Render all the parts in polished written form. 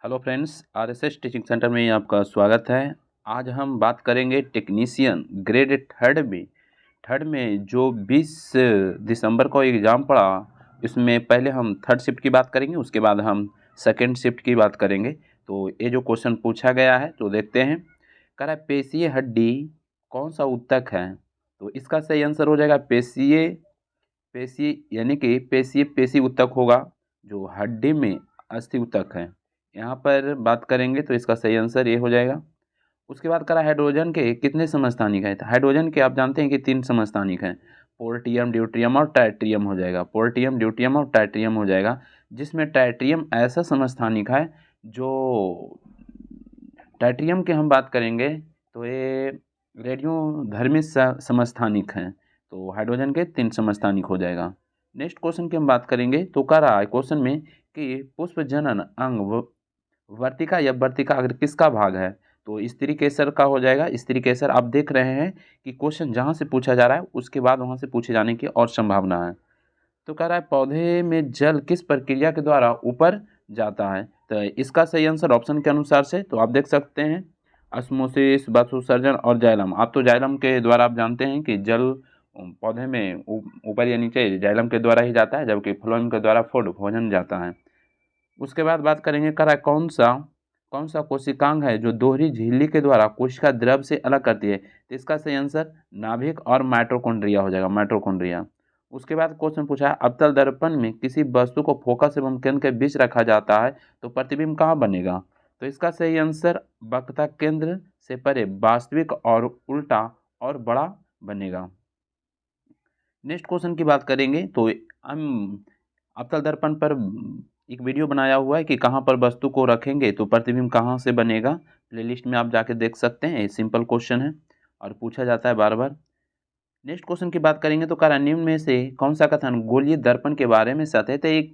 Hello friends, RSS teaching centre में आपका स्वागत है। आज हम बात करेंगे टेक्नीशियन ग्रेड थर्ड में जो 20 दिसंबर को एग्ज़ाम पड़ा। इसमें पहले हम थर्ड शिफ्ट की बात करेंगे, उसके बाद हम सेकंड शिफ्ट की बात करेंगे। तो ये जो क्वेश्चन पूछा गया है तो देखते हैं। कह रहा है पेशीय हड्डी कौन सा ऊतक है। तो इसका सही आंसर हो जाएगा पेशीय पेशी यानी कि पेशी ऊतक होगा, जो हड्डी में अस्थि ऊतक है। यहाँ पर बात करेंगे तो इसका सही आंसर ये हो जाएगा। उसके बाद करा हाइड्रोजन के कितने समस्थानिक हैं। तो हाइड्रोजन के आप जानते हैं कि 3 समस्थानिक हैं, पोर्टियम, ड्यूट्रियम और टाइट्रियम हो जाएगा। पोर्टियम, ड्यूट्रियम और टाइट्रियम हो जाएगा, जिसमें टाइट्रियम ऐसा समस्थानिक है जो टाइट्रियम की हम बात करेंगे तो ये रेडियोधर्मी समस्थानिक हैं। तो हाइड्रोजन के 3 समस्थानिक हो जाएगा। नेक्स्ट क्वेश्चन की हम बात करेंगे तो कह रहा है क्वेश्चन में कि पुष्प जनन अंग वर्तिका या वर्तिका अग्र किसका भाग है। तो स्त्री केसर का हो जाएगा। स्त्री केसर आप देख रहे हैं कि क्वेश्चन जहाँ से पूछा जा रहा है उसके बाद वहाँ से पूछे जाने की और संभावना है। तो कह रहा है पौधे में जल किस प्रक्रिया के द्वारा ऊपर जाता है। तो इसका सही आंसर ऑप्शन के अनुसार से तो आप देख सकते हैं ऑस्मोसिस, वाष्पोत्सर्जन और जाइलम। आप तो जाइलम के द्वारा आप जानते हैं कि जल पौधे में ऊपर या नीचे जाइलम के द्वारा ही जाता है, जबकि फ्लोएम के द्वारा फूड भोजन जाता है। उसके बाद बात करेंगे कह रहा है कौन सा कोशिकांग है जो दोहरी झिल्ली के द्वारा कोशिका द्रव से अलग करती है। तो इसका सही आंसर नाभिक और माइटोकॉन्ड्रिया हो जाएगा, माइटोकॉन्ड्रिया। उसके बाद क्वेश्चन पूछा है अवतल दर्पण में किसी वस्तु को फोकस एवं केंद्र के बीच रखा जाता है तो प्रतिबिंब कहाँ बनेगा। तो इसका सही आंसर वक्रता केंद्र से परे वास्तविक और उल्टा और बड़ा बनेगा। नेक्स्ट क्वेश्चन की बात करेंगे तो हम अवतल दर्पण पर एक वीडियो बनाया हुआ है कि कहाँ पर वस्तु को रखेंगे तो प्रतिबिंब कहाँ से बनेगा। प्लेलिस्ट में आप जाके देख सकते हैं। ये सिंपल क्वेश्चन है और पूछा जाता है बार बार। नेक्स्ट क्वेश्चन की बात करेंगे तो कह निम्न में से कौन सा कथन गोलीय दर्पण के बारे में सत्य है। तो एक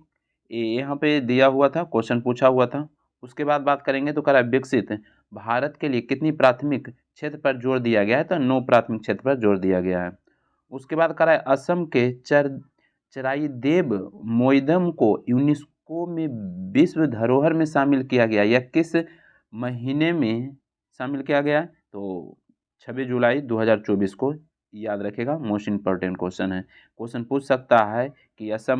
यहाँ पे दिया हुआ था, क्वेश्चन पूछा हुआ था। उसके बाद बात करेंगे तो कह रहा है विकसित भारत के लिए कितनी प्राथमिक क्षेत्र पर जोर दिया गया है। तो 9 प्राथमिक क्षेत्र पर जोर दिया गया है। उसके बाद कह रहा है असम के चराईदेव मोइदम को यूनेस्को में विश्व धरोहर में शामिल किया गया, यह किस महीने में शामिल किया गया। तो 26 जुलाई 2024 को, याद रखेगा, मोस्ट इम्पोर्टेंट क्वेश्चन है। क्वेश्चन पूछ सकता है कि असम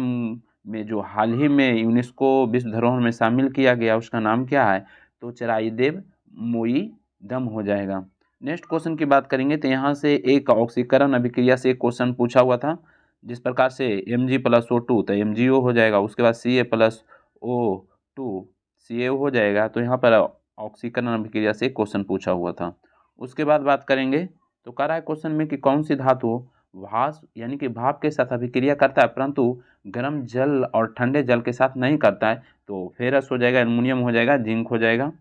में जो हाल ही में यूनेस्को विश्व धरोहर में शामिल किया गया उसका नाम क्या है। तो चराईदेव मोइदम हो जाएगा। नेक्स्ट क्वेश्चन की बात करेंगे तो यहाँ से एक ऑक्सीकरण अभिक्रिया से एक क्वेश्चन पूछा हुआ था, जिस प्रकार से Mg+O2 तो MgO हो जाएगा। उसके बाद Ca+O2 CaO हो जाएगा। तो यहाँ पर ऑक्सीकरण अभिक्रिया से क्वेश्चन पूछा हुआ था। उसके बाद बात करेंगे तो कह रहा है क्वेश्चन में कि कौन सी धातु भाप यानी कि भाप के साथ अभिक्रिया करता है परंतु गर्म जल और ठंडे जल के साथ नहीं करता है। तो फेरस हो जाएगा, एल्युमिनियम हो जाएगा, जिंक हो जाएगा।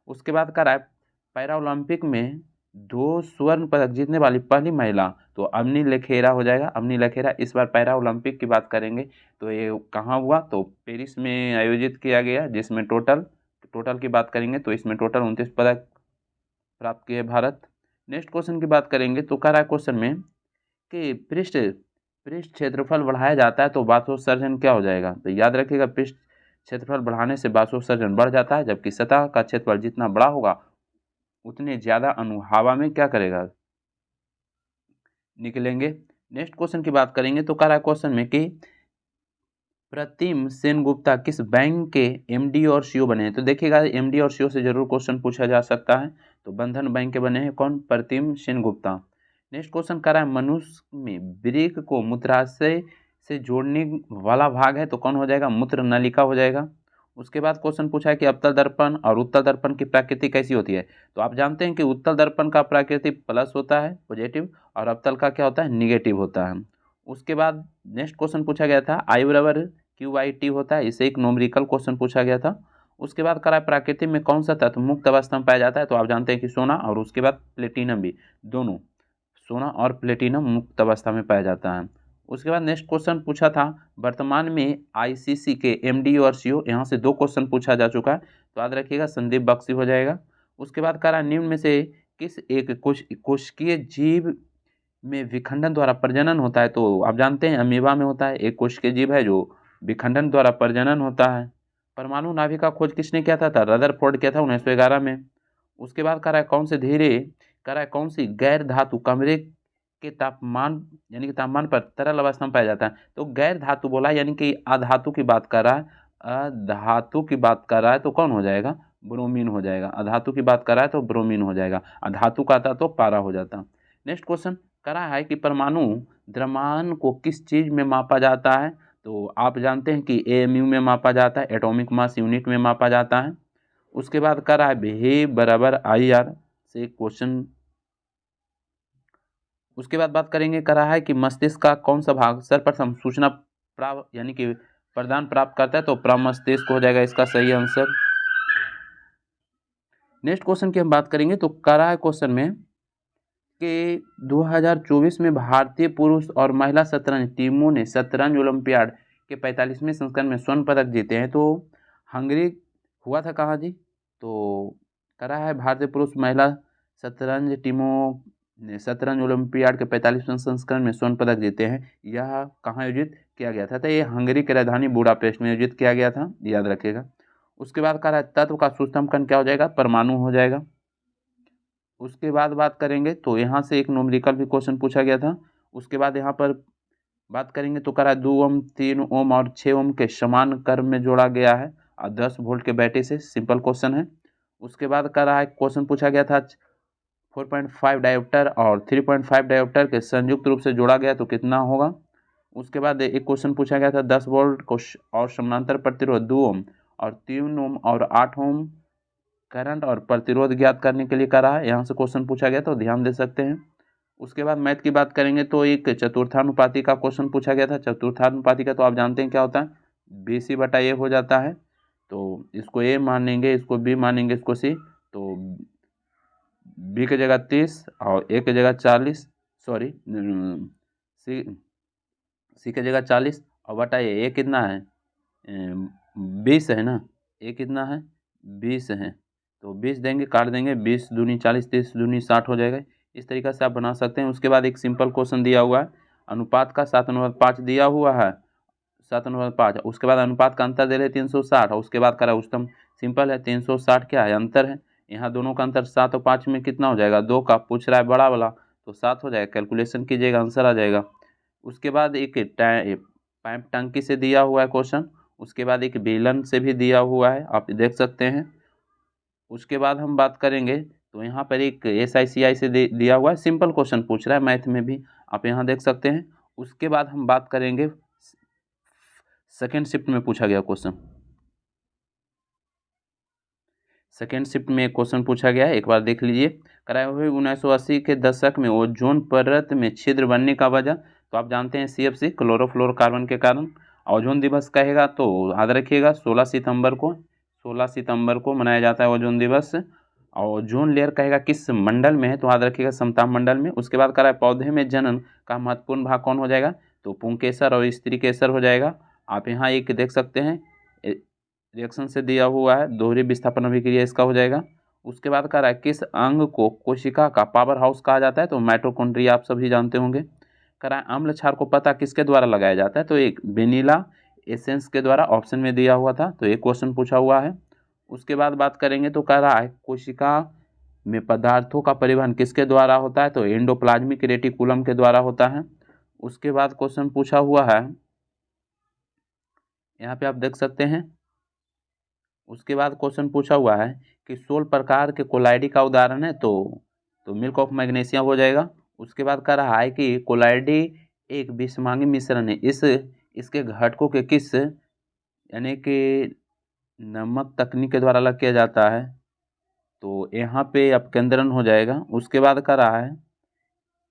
उसके बाद कह रहा है पैरा ओलंपिक में 2 स्वर्ण पदक जीतने वाली पहली महिला तो अवनी लखेरा हो जाएगा। अवनी लखेरा इस बार पैरा ओलंपिक की बात करेंगे तो ये कहाँ हुआ तो पेरिस में आयोजित किया गया, जिसमें टोटल की बात करेंगे तो इसमें टोटल 29 पदक प्राप्त किए भारत। नेक्स्ट क्वेश्चन की बात करेंगे तो कह रहा है क्वेश्चन में कि पृष्ठ क्षेत्रफल बढ़ाया जाता है तो वाष्पोत्सर्जन क्या हो जाएगा। तो याद रखिएगा पृष्ठ क्षेत्रफल बढ़ाने से वाष्पोत्सर्जन बढ़ जाता है, जबकि सतह का क्षेत्रफल जितना बड़ा होगा उतने ज़्यादा अणु हवा में क्या करेगा, निकलेंगे। नेक्स्ट क्वेश्चन की बात करेंगे तो कह रहा है क्वेश्चन में कि प्रतिम सेनगुप्ता किस बैंक के एमडी और सीईओ बने हैं। तो देखिएगा एमडी और सीईओ से जरूर क्वेश्चन पूछा जा सकता है। तो बंधन बैंक के बने हैं कौन, प्रतिम सेनगुप्ता। नेक्स्ट क्वेश्चन कर रहा है मनुष्य में वृक्क को मूत्राशय से जोड़ने वाला भाग है तो कौन हो जाएगा, मूत्र नलिका हो जाएगा। उसके बाद क्वेश्चन पूछा है कि अवतल दर्पण और उत्तल दर्पण की प्रकृति कैसी होती है। तो आप जानते हैं कि उत्तल दर्पण का प्रकृति प्लस होता है, पॉजिटिव, और अवतल का क्या होता है, निगेटिव होता है। उसके बाद नेक्स्ट क्वेश्चन पूछा गया था आई बराबर QIT होता है, इसे एक न्यूमेरिकल क्वेश्चन पूछा गया था। उसके बाद करा प्रकृति में कौन सा तत्व मुक्त अवस्था में पाया जाता है। तो आप जानते हैं कि सोना, और उसके बाद प्लेटिनम भी, दोनों सोना और प्लेटिनम मुक्त अवस्था में पाया जाता है। उसके बाद नेक्स्ट क्वेश्चन पूछा था वर्तमान में ICC के MD और CO, यहाँ से 2 क्वेश्चन पूछा जा चुका है तो याद रखिएगा संदीप बख्शी हो जाएगा। उसके बाद कह रहा निम्न में से किस एक कोशिकीय जीव में विखंडन द्वारा प्रजनन होता है। तो आप जानते हैं अमीबा में होता है, एक कोशिकीय जीव है जो विखंडन द्वारा प्रजनन होता है। परमाणु नाभिक का खोज किसने किया था? रदरफोर्ड किया था 1911 में। उसके बाद कह रहा है कौन सी गैर धातु कमरे के तापमान यानी कि तापमान पर तरल अवस्था में पाया जाता है? तो गैर धातु बोला यानी कि अधातु की बात कर रहा है, अधातु की बात कर रहा है तो कौन हो जाएगा? ब्रोमीन हो जाएगा। अधातु की बात कर रहा है तो ब्रोमीन हो जाएगा, अधातु का था तो पारा हो जाता। नेक्स्ट क्वेश्चन कह रहा है कि परमाणु द्रव्यमान को किस चीज में मापा जाता है? तो आप जानते हैं कि एएमयू में मापा जाता है, एटॉमिक मास यूनिट में मापा जाता है। उसके बाद कह रहा है भी बराबर IR से क्वेश्चन। उसके बाद बात करेंगे, कह रहा है कि मस्तिष्क का कौन सा भाग सर्वप्रथम सूचना प्राप्त यानी कि प्रदान प्राप्त करता है? तो प्रमस्तिष्क हो जाएगा इसका सही आंसर। नेक्स्ट क्वेश्चन की हम बात करेंगे तो कह रहा है क्वेश्चन में कि 2024 में भारतीय पुरुष और महिला शतरंज टीमों ने शतरंज ओलंपियाड के 45वें संस्करण में स्वर्ण पदक जीते हैं। तो हंगरी हुआ था कहाँ जी? तो कह रहा है भारतीय पुरुष महिला शतरंज टीमों ने शतरंज ओलंपियाड के 45वें संस्करण में स्वर्ण पदक जीते हैं। यह कहाँ आयोजित किया गया था? तो ये हंगरी की राजधानी बुडापेस्ट में आयोजित किया गया था, याद रखिएगा। उसके बाद कह रहा है तत्व का सूक्ष्मतम कण क्या हो जाएगा? परमाणु हो जाएगा। उसके बाद बात करेंगे तो यहाँ से एक न्यूमेरिकल भी क्वेश्चन पूछा गया था। उसके बाद यहाँ पर बात करेंगे तो कह रहा है 2 ओम 3 ओम और 6 ओम के समान कर्व में जोड़ा गया है और 10 वोल्ट के बैटरी से, सिंपल क्वेश्चन है। उसके बाद कह रहा है क्वेश्चन पूछा गया था 4.5 डायोप्टर और 3.5 डायोप्टर के संयुक्त रूप से जोड़ा गया तो कितना होगा? उसके बाद एक क्वेश्चन पूछा गया था 10 वोल्ट को और समानांतर प्रतिरोध 2 ओम और 3 ओम और 8 ओम करंट और प्रतिरोध ज्ञात करने के लिए करा है। यहाँ से क्वेश्चन पूछा गया तो ध्यान दे सकते हैं। उसके बाद मैथ की बात करेंगे तो एक चतुर्थानुपाती का क्वेश्चन पूछा गया था। चतुर्थानुपाती का तो आप जानते हैं क्या होता है? BC/A हो जाता है। तो इसको A मानेंगे, इसको B मानेंगे, इसको C। तो B की जगह 30 और A की जगह 40, सॉरी C की जगह 40 और बटा A कितना है? 20 है ना? A कितना है? 20 है। तो 20 देंगे, काट देंगे, 20 दूनी 40, 30 दूनी 60 हो जाएगा। इस तरीके से आप बना सकते हैं। उसके बाद एक सिंपल क्वेश्चन दिया हुआ है, अनुपात का 7/5 दिया हुआ है, 7/5। उसके बाद अनुपात का अंतर दे रहे 360 और उसके बाद करा उच्चतम। सिंपल है, 360 क्या है? अंतर है। यहाँ दोनों का अंतर 7 और 5 में कितना हो जाएगा? 2 का। पूछ रहा है बड़ा वाला तो 7 हो जाएगा, कैलकुलेशन कीजिएगा, आंसर आ जाएगा। उसके बाद एक पाइप टंकी से दिया हुआ है क्वेश्चन। उसके बाद एक बेलन से भी दिया हुआ है, आप देख सकते हैं। उसके बाद हम बात करेंगे तो यहाँ पर एक SICI से दिया हुआ है, सिंपल क्वेश्चन पूछ रहा है मैथ में भी, आप यहाँ देख सकते हैं। उसके बाद हम बात करेंगे सेकेंड शिफ्ट में पूछा गया क्वेश्चन। सेकेंड शिफ्ट में एक क्वेश्चन पूछा गया है, एक बार देख लीजिए। कराए हुए 1980 के दशक में ओजोन परत में छिद्र बनने का वजह, तो आप जानते हैं CFC, क्लोरोफ्लोरोकार्बन के कारण। ओजोन दिवस कहेगा तो याद रखिएगा 16 सितंबर को मनाया जाता है ओजोन दिवस। और ओजोन लेयर कहेगा किस मंडल में है? तो याद रखिएगा समताप मंडल में। उसके बाद कह रहा है पौधे में जनन का महत्वपूर्ण भाग कौन हो जाएगा? तो पुंकेसर और स्त्री केसर हो जाएगा। आप यहाँ एक देख सकते हैं रिएक्शन से दिया हुआ है, दोहरी विस्थापन अभिक्रिया इसका हो जाएगा। उसके बाद कह रहा है किस अंग को कोशिका का पावर हाउस कहा जाता है? तो माइटोकॉन्ड्रिया, आप सभी जानते होंगे। कह रहा है अम्ल क्षार को पता किसके द्वारा लगाया जाता है? तो एक वेनिला एसेंस के द्वारा, ऑप्शन में दिया हुआ था, तो एक क्वेश्चन पूछा हुआ है। उसके बाद बात करेंगे तो कह रहा है कोशिका में पदार्थों का परिवहन किसके द्वारा होता है? तो एंडोप्लाज्मिक रेटिकुलम के द्वारा होता है। उसके बाद क्वेश्चन पूछा हुआ है, यहाँ पे आप देख सकते हैं। उसके बाद क्वेश्चन पूछा हुआ है कि 16 प्रकार के कोलाइडी का उदाहरण है, तो मिल्क ऑफ मैग्नीशियम हो जाएगा। उसके बाद कह रहा है कि कोलाइडी एक विषमांगी मिश्रण है, इसके घटकों के किस यानी कि नमक तकनीक के द्वारा अलग किया जाता है? तो यहाँ पे अपकेंद्रण हो जाएगा। उसके बाद कह रहा है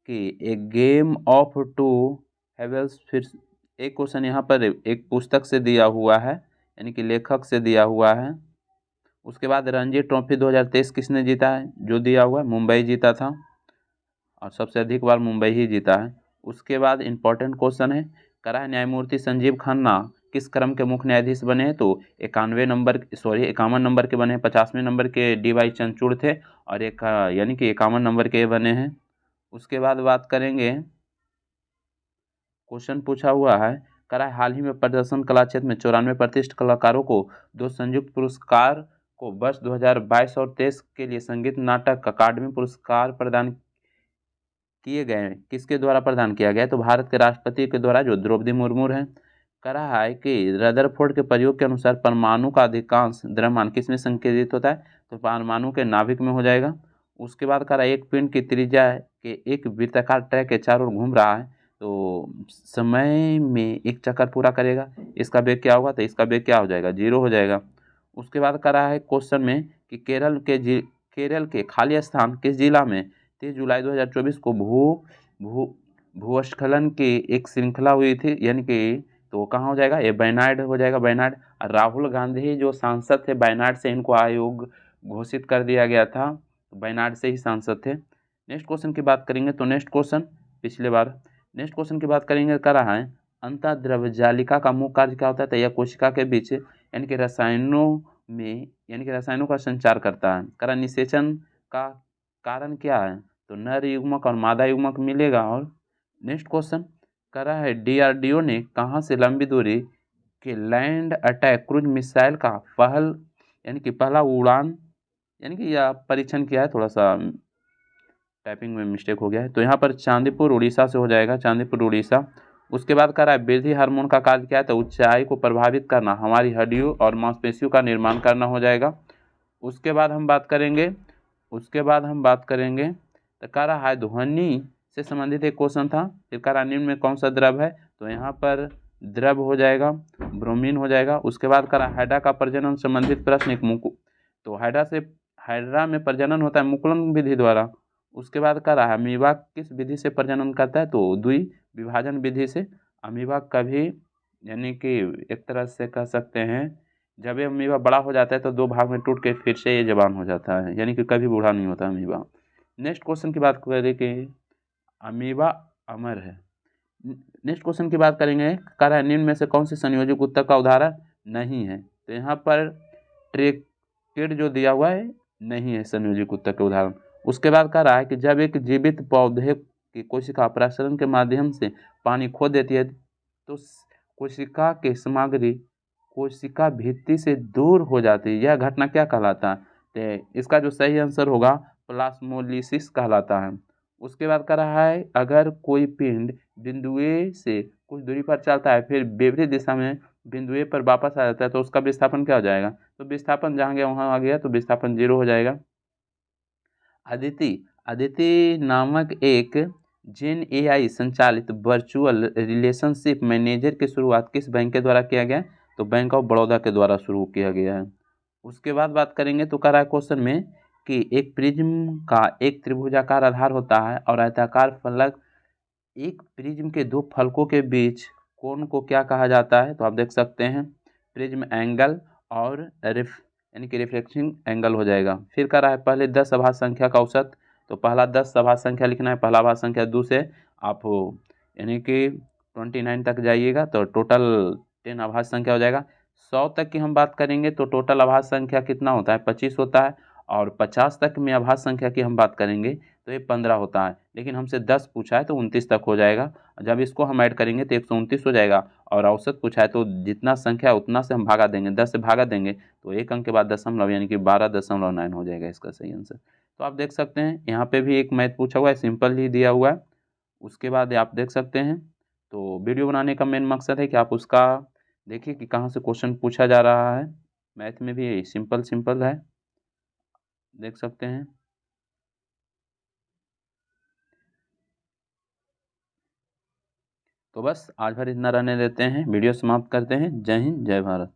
कि ए गेम ऑफ टू हैवेल्स, फिर एक क्वेश्चन यहाँ पर एक पुस्तक से दिया हुआ है यानी कि लेखक से दिया हुआ है। उसके बाद रणजी ट्रॉफी 2023 किसने जीता है? जो दिया हुआ है मुंबई जीता था और सबसे अधिक बार मुंबई ही जीता है। उसके बाद इंपॉर्टेंट क्वेश्चन है, करा है न्यायमूर्ति संजीव खन्ना किस क्रम के मुख्य न्यायाधीश बने हैं? तो 51 नंबर के बने हैं। 50वें नंबर के DY चंद्रचूड़ थे और एक यानी कि 51 नंबर के बने हैं। उसके बाद बात करेंगे, क्वेश्चन पूछा हुआ है, करा है हाल ही में प्रदर्शन कला क्षेत्र में 94 प्रतिष्ठित कलाकारों को 2 संयुक्त पुरस्कार को वर्ष 2022 और 23 के लिए संगीत नाटक अकादमी पुरस्कार प्रदान किए गए हैं। किसके द्वारा प्रदान किया गया है? तो भारत के राष्ट्रपति के द्वारा, जो द्रौपदी मुर्मू है। कह रहा है कि रदरफोर्ड के प्रयोग के अनुसार परमाणु का अधिकांश द्रव्यमान किसमें संकेंद्रित होता है? तो परमाणु के नाभिक में हो जाएगा। उसके बाद कह रहा है एक पिंड की त्रिज्या के एक वृत्ताकार ट्रैक के चारों ओर घूम रहा है, तो समय में एक चक्कर पूरा करेगा, इसका वेग क्या होगा? तो इसका वेग क्या हो जाएगा? 0 हो जाएगा। उसके बाद कह रहा है क्वेश्चन में कि केरल के खाली स्थान किस जिला में 30 जुलाई 2024 को भूस्खलन की एक श्रृंखला हुई थी, यानी कि तो कहाँ हो जाएगा? ये वायनाड हो जाएगा, वायनाड। राहुल गांधी जो सांसद थे, वायनाड से इनको आयोग घोषित कर दिया गया था, वायनाड से ही सांसद थे। नेक्स्ट क्वेश्चन की बात करेंगे तो नेक्स्ट क्वेश्चन की बात करेंगे, कर रहा है अंतःद्रव्यजालिका का मुख्य कार्य क्या होता है? तो यह कोशिका के बीच यानी कि रसायनों का संचार करता है। करा निषेचन का कारण क्या है? तो नर युग्मक और मादा युग्मक मिलेगा। और नेक्स्ट क्वेश्चन करा है DRDO ने कहाँ से लंबी दूरी के लैंड अटैक क्रूज मिसाइल का पहला उड़ान यानी कि यह परीक्षण किया है? थोड़ा सा टाइपिंग में मिस्टेक हो गया है, तो यहाँ पर चांदीपुर उड़ीसा से हो जाएगा, चांदीपुर उड़ीसा। उसके बाद कह रहा है वृद्धि हार्मोन का कार्य क्या है? तो ऊंचाई को प्रभावित करना, हमारी हड्डियों और मांसपेशियों का निर्माण करना हो जाएगा। उसके बाद हम बात करेंगे तो कह रहा है ध्वनि से संबंधित एक क्वेश्चन था। फिर कह रहा निम्न में कौन सा द्रव है? तो यहाँ पर द्रव हो जाएगा, ब्रोमीन हो जाएगा। उसके बाद कह रहा हाइड्रा का प्रजनन संबंधित प्रश्न तो हाइड्रा में प्रजनन होता है मुकुलन विधि द्वारा। उसके बाद कह रहा है अमीबा किस विधि से प्रजनन करता है? तो द्विविभाजन विधि से। अमीबा कभी यानी कि एक तरह से कह सकते हैं जब ये अमीबा बड़ा हो जाता है तो 2 भाग में टूट के फिर से ये जवान हो जाता है, यानी कि कभी बूढ़ा नहीं होता अमीबा। नेक्स्ट क्वेश्चन की बात करें कि अमीबा अमर है। नेक्स्ट क्वेश्चन की बात करेंगे, कह रहा है निम्न में से कौन से संयोजक उत्तर का उदाहरण नहीं है? तो यहाँ पर ट्रेकेड जो दिया हुआ है नहीं है संयोजक उत्तर के उदाहरण। उसके बाद कह रहा है कि जब एक जीवित पौधे की कोशिका प्रसरण के माध्यम से पानी खो देती है तो कोशिका की सामग्री कोशिका भित्ति से दूर हो जाती है, यह घटना क्या कहलाता है? तो इसका जो सही आंसर होगा प्लाज्मोलिसिस कहलाता है। उसके बाद कह रहा है अगर कोई पिंड बिंदु ए से कुछ दूरी पर चलता है फिर विपरीत दिशा में बिंदु ए पर वापस आ जाता है तो उसका विस्थापन क्या हो जाएगा? तो विस्थापन जहाँ गया वहाँ आ गया, तो विस्थापन 0 हो जाएगा। अदिति नामक एक जेन AI संचालित वर्चुअल रिलेशनशिप मैनेजर की शुरुआत किस बैंक के द्वारा किया गया? तो बैंक ऑफ बड़ौदा के द्वारा शुरू किया गया है। उसके बाद बात करेंगे तो कह रहा है क्वेश्चन में कि एक प्रिज्म का एक त्रिभुजाकार आधार होता है और आयताकार फलक एक प्रिज्म के 2 फलकों के बीच कोण को क्या कहा जाता है? तो आप देख सकते हैं प्रिज्म एंगल और यानी कि रिफ्लेक्शन एंगल हो जाएगा। फिर कह रहा है पहले 10 आभास संख्या का औसत, तो पहला 10 आभास संख्या लिखना है, पहला आभास संख्या 2 से आप यानी कि 29 तक जाइएगा तो टोटल 10 आभास संख्या हो जाएगा। 100 तक की हम बात करेंगे तो टोटल आभास संख्या कितना होता है? 25 होता है। और 50 तक में आभास संख्या की हम बात करेंगे तो ये 15 होता है, लेकिन हमसे 10 पूछा है तो 29 तक हो जाएगा। जब इसको हम ऐड करेंगे तो 129 हो जाएगा। और औसत पूछा है तो जितना संख्या उतना से हम भागा देंगे, 10 से भागा देंगे तो 1 अंक के बाद दशमलव यानी कि 12.9 हो जाएगा इसका सही आंसर। तो आप देख सकते हैं यहाँ पे भी एक मैथ पूछा हुआ है, सिंपल ही दिया हुआ है। उसके बाद आप देख सकते हैं तो वीडियो बनाने का मेन मकसद है कि आप उसका देखिए कि कहाँ से क्वेश्चन पूछा जा रहा है। मैथ में भी सिंपल है, देख सकते हैं। तो बस आज भर इतना रहने देते हैं, वीडियो समाप्त करते हैं। जय हिंद, जय भारत।